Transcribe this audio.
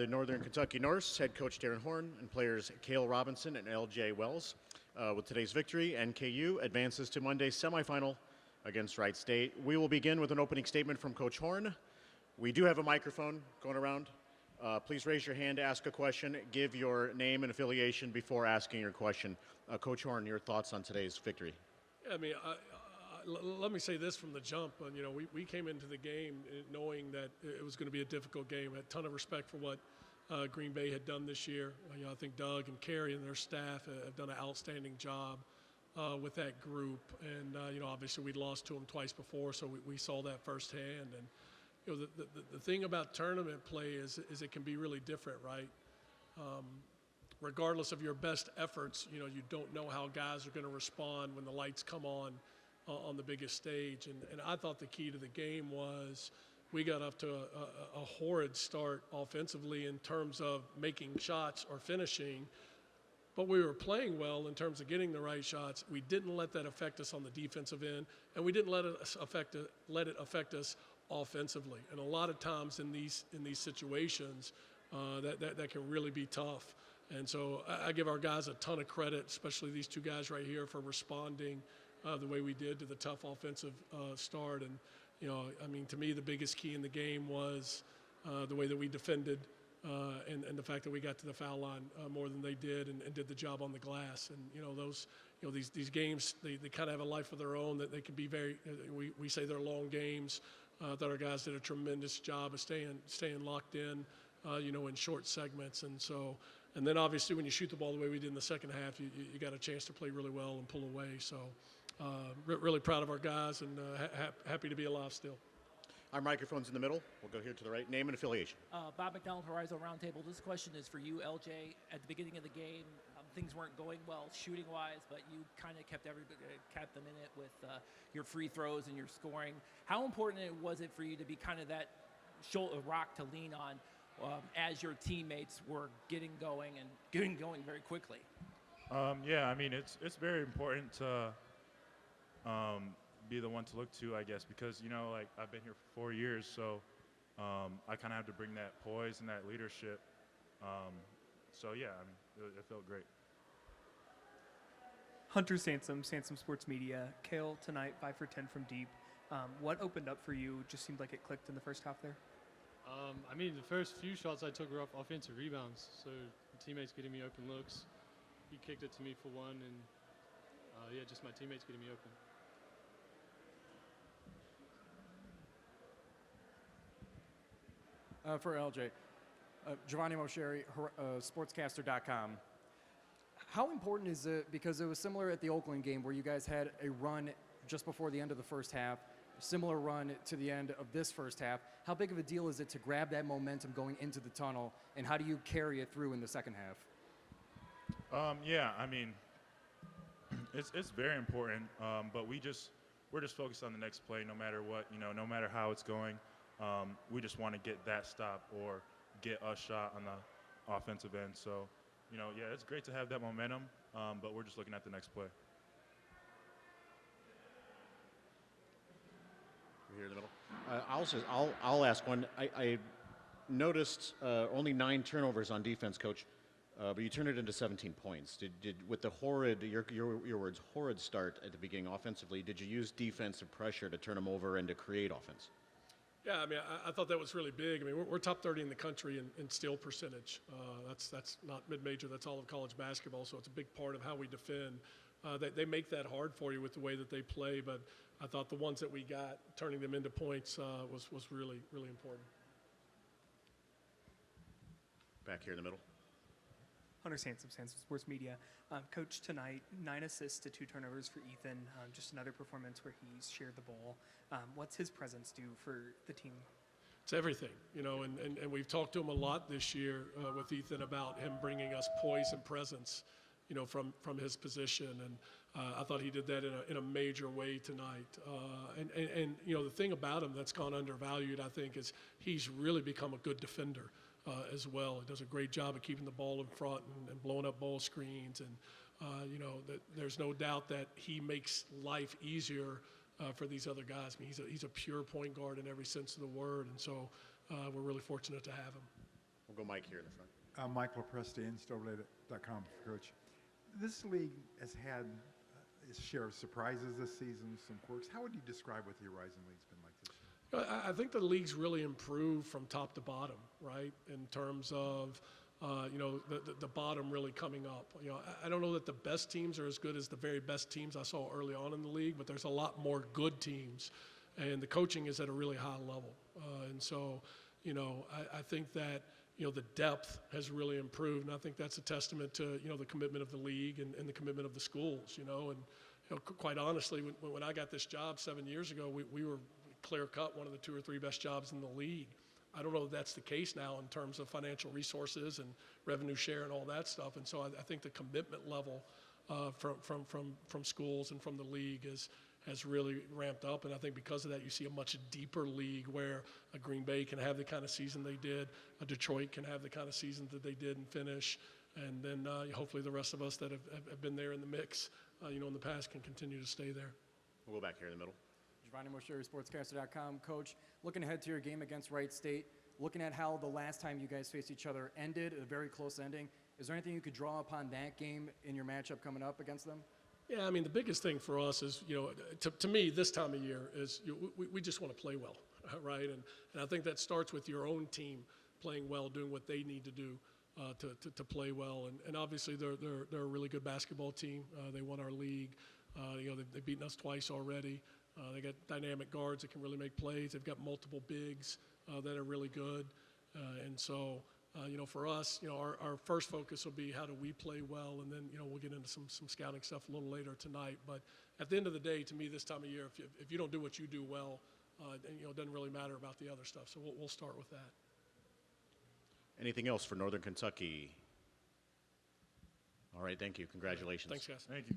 the Northern Kentucky Norse, head coach Darrin Horn, and players Kael Robinson and L.J. Wells. With today's victory, NKU advances to Monday's semifinal against Wright State. We will begin with an opening statement from Coach Horn. We do have a microphone going around. Please raise your hand to ask a question. Give your name and affiliation before asking your question. Coach Horn, your thoughts on today's victory? Yeah, I mean, let me say this from the jump. We came into the game knowing that it was going to be a difficult game. I had a ton of respect for what Green Bay had done this year. I think Doug and Kerry and their staff have done an outstanding job with that group. And, obviously we'd lost to them twice before, so we saw that firsthand. And, the thing about tournament play is it can be really different, right? Regardless of your best efforts, you don't know how guys are going to respond when the lights come on the biggest stage. And I thought the key to the game was we got up to a horrid start offensively in terms of making shots or finishing, but we were playing well in terms of getting the right shots. We didn't let that affect us on the defensive end, and we didn't let it affect us offensively. And a lot of times in these situations, that can really be tough. And so I give our guys a ton of credit, especially these two guys right here, for responding the way we did to the tough offensive start. And, to me, the biggest key in the game was the way that we defended and the fact that we got to the foul line more than they did and did the job on the glass. And, these games, they kind of have a life of their own, that they can be very, we say they're long games. That our guys did a tremendous job of staying locked in, in short segments. And then obviously when you shoot the ball the way we did in the second half, you got a chance to play really well and pull away. So really proud of our guys and happy to be alive still. Our microphone's in the middle. We'll go here to the right. Name and affiliation. Bob McDonald, Horizon Roundtable. This question is for you, LJ. At the beginning of the game, things weren't going well shooting-wise, but you kind of kept them in it with your free throws and your scoring. How important was it for you to be kind of that rock to lean on as your teammates were getting going very quickly? It's very important to be the one to look to, I guess, because, I've been here for 4 years, so I kind of have to bring that poise and that leadership. It felt great. Hunter Sansom Sports Media. Kael, tonight, 5 for 10 from deep. What opened up for you? Just seemed like it clicked in the first half there. The first few shots I took were off offensive rebounds, so teammates getting me open looks. He kicked it to me for one, and just my teammates getting me open. For LJ, Giovanni Mosheri, sportscaster.com. How important is it, because it was similar at the Oakland game where you guys had a run just before the end of the first half, similar run to the end of this first half. How big of a deal is it to grab that momentum going into the tunnel, and how do you carry it through in the second half? It's very important, but we're just focused on the next play no matter what, no matter how it's going. We just want to get that stop or get a shot on the offensive end. So, it's great to have that momentum, but we're just looking at the next play. Here in the middle. I'll ask one. I noticed only 9 turnovers on defense, Coach, but you turned it into 17 points. Did with the horrid, your words, horrid start at the beginning offensively, did you use defensive pressure to turn them over and to create offense? Yeah, I thought that was really big. We're top 30 in the country in steal percentage. That's not mid-major, that's all of college basketball, so it's a big part of how we defend. They make that hard for you with the way that they play, but I thought the ones that we got, turning them into points, was really, really important. Back here in the middle. Hunter Sansom Sports Media. Coach, tonight, 9 assists to 2 turnovers for Ethan. Just another performance where he's shared the ball. What's his presence do for the team? It's everything, and we've talked to him a lot this year with Ethan about him bringing us poise and presence, from his position. And I thought he did that in a major way tonight. And the thing about him that's gone undervalued, I think, is he's really become a good defender as well. He does a great job of keeping the ball in front and blowing up ball screens. And, that there's no doubt that he makes life easier for these other guys. He's a pure point guard in every sense of the word. And so we're really fortunate to have him. We'll go Mike here in the front. Michael Presti, InStoblet.com, Coach. This league has had its share of surprises this season, some quirks. How would you describe what the Horizon League's been like this year? I think the league's really improved from top to bottom, right? In terms of, the bottom really coming up. I don't know that the best teams are as good as the very best teams I saw early on in the league, but there's a lot more good teams, and the coaching is at a really high level. And so, I think that, the depth has really improved, and I think that's a testament to, the commitment of the league and the commitment of the schools, and quite honestly, when I got this job 7 years ago, we were clear-cut one of the 2 or 3 best jobs in the league. I don't know if that's the case now in terms of financial resources and revenue share and all that stuff, and so I think the commitment level from schools and from the league has really ramped up, and I think because of that, you see a much deeper league where a Green Bay can have the kind of season they did, a Detroit can have the kind of season that they did and finish, and then hopefully the rest of us that have been there in the mix, in the past can continue to stay there. We'll go back here in the middle. Giovanni Moscieri, Sportscaster.com. Coach, looking ahead to your game against Wright State, looking at how the last time you guys faced each other ended, a very close ending, is there anything you could draw upon that game in your matchup coming up against them? Yeah, I mean, the biggest thing for us is, to me, this time of year is we just want to play well, right? And I think that starts with your own team playing well, doing what they need to do to play well. And obviously, they're a really good basketball team. They won our league. They've beaten us twice already. They got dynamic guards that can really make plays. They've got multiple bigs that are really good. And so, for us, our first focus will be how do we play well, and then, we'll get into some scouting stuff a little later tonight. But at the end of the day, to me, this time of year, if you don't do what you do well, then, it doesn't really matter about the other stuff. So we'll start with that. Anything else for Northern Kentucky? All right, thank you. Congratulations. Thanks, guys. Thank you.